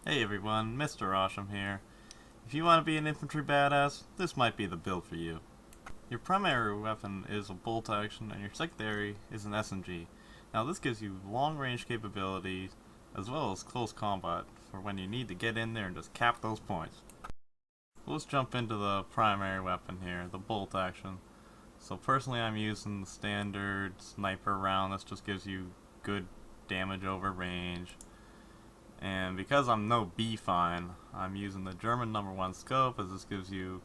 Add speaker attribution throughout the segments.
Speaker 1: Hey everyone, MrAweshum here. If you want to be an infantry badass, this might be the build for you. Your primary weapon is a bolt action and your secondary is an SMG. Now this gives you long range capabilities as well as close combat for when you need to get in there and just cap those points. Let's jump into the primary weapon here, the bolt action. So personally I'm using the standard sniper round. This just gives you good damage over range. And because I'm no B-fine, I'm using the German #1 scope, as this gives you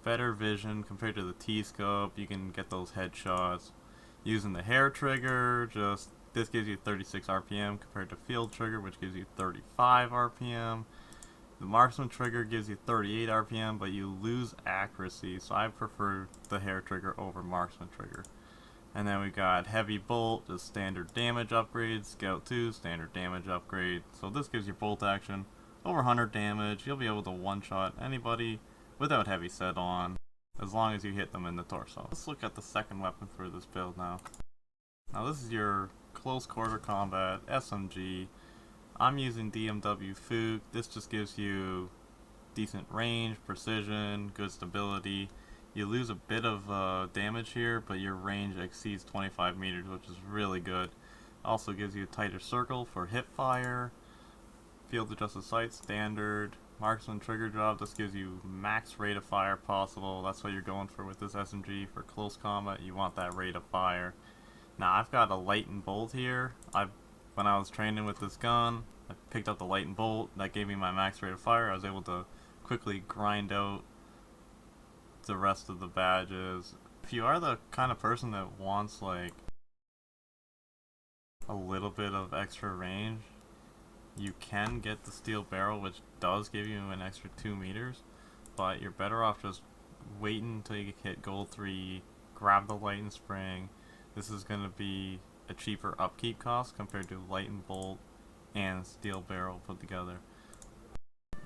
Speaker 1: better vision compared to the T-scope. You can get those headshots. Using the hair trigger, this gives you 36 RPM compared to field trigger, which gives you 35 RPM. The marksman trigger gives you 38 RPM, but you lose accuracy, so I prefer the hair trigger over marksman trigger. And then we got heavy bolt, just standard damage upgrade, scout 2, standard damage upgrade. So this gives you bolt action, over 100 damage. You'll be able to one-shot anybody without heavy set on, as long as you hit them in the torso. Let's look at the second weapon for this build now. Now this is your close quarter combat SMG. I'm using DMW Fuke. This just gives you decent range, precision, good stability. You lose a bit of damage here, but your range exceeds 25 meters, which is really good. Also gives you a tighter circle for hip fire. Field adjusted sight, standard. Marksman trigger job, this gives you max rate of fire possible. That's what you're going for with this SMG. For close combat, you want that rate of fire. Now I've got a light and bolt here. When I was training with this gun, I picked up the light and bolt. That gave me my max rate of fire. I was able to quickly grind out the rest of the badges. If you are the kind of person that wants like a little bit of extra range, you can get the steel barrel, which does give you an extra 2 meters, but you're better off just waiting until you hit gold 3, grab the light and spring. This is going to be a cheaper upkeep cost compared to light and bolt and steel barrel put together.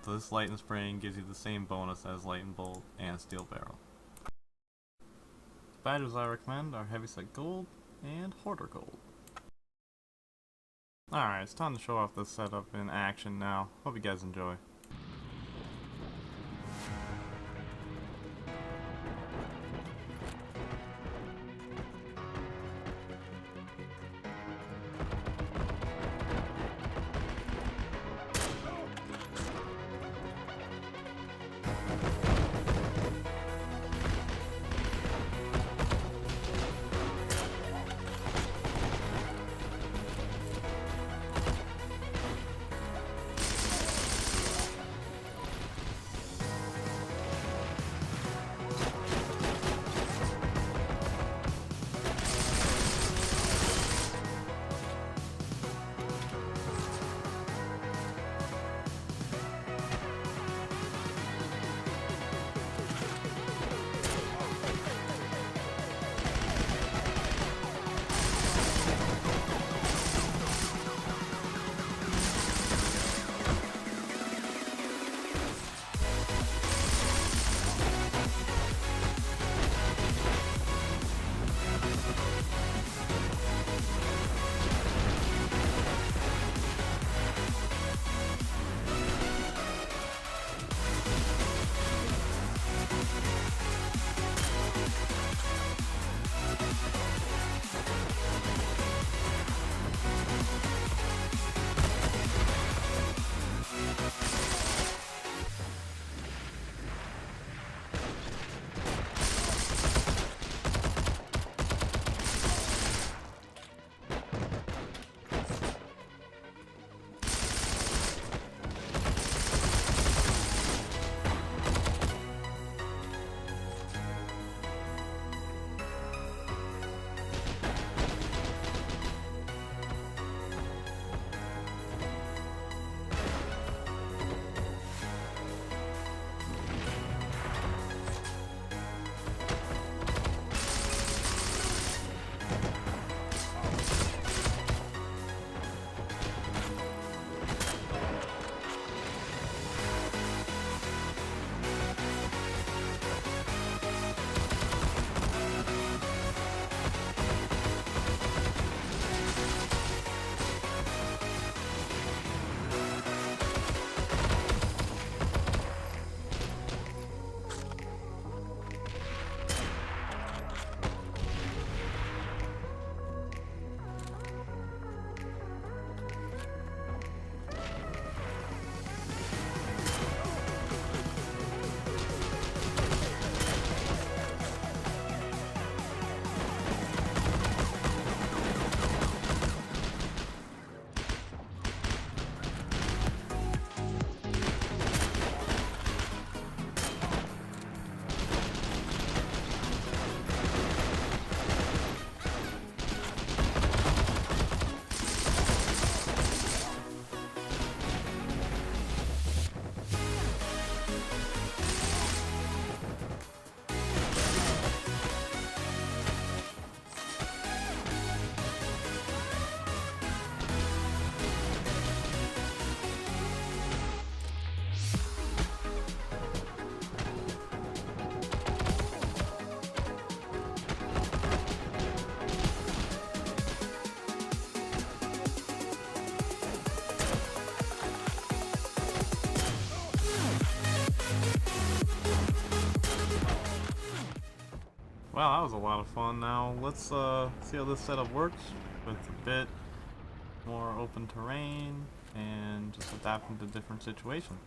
Speaker 1: This light and spring gives you the same bonus as light and bolt and steel barrel. The badges I recommend are heavyset gold and hoarder gold. Alright, it's time to show off this setup in action now. Hope you guys enjoy. Wow, that was a lot of fun. Now let's see how this setup works with a bit more open terrain and just adapting to different situations.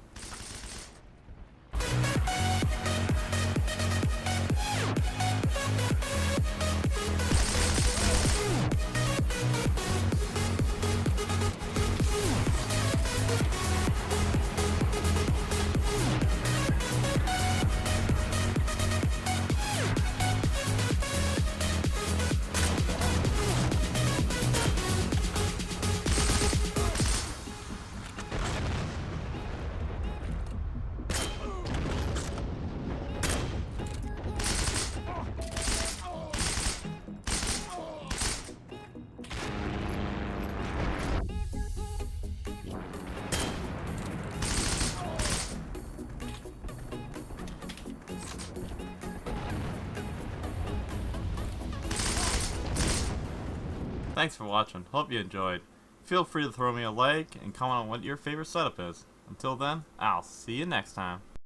Speaker 1: Thanks for watching. Hope you enjoyed. Feel free to throw me a like and comment on what your favorite setup is. Until then, I'll see you next time.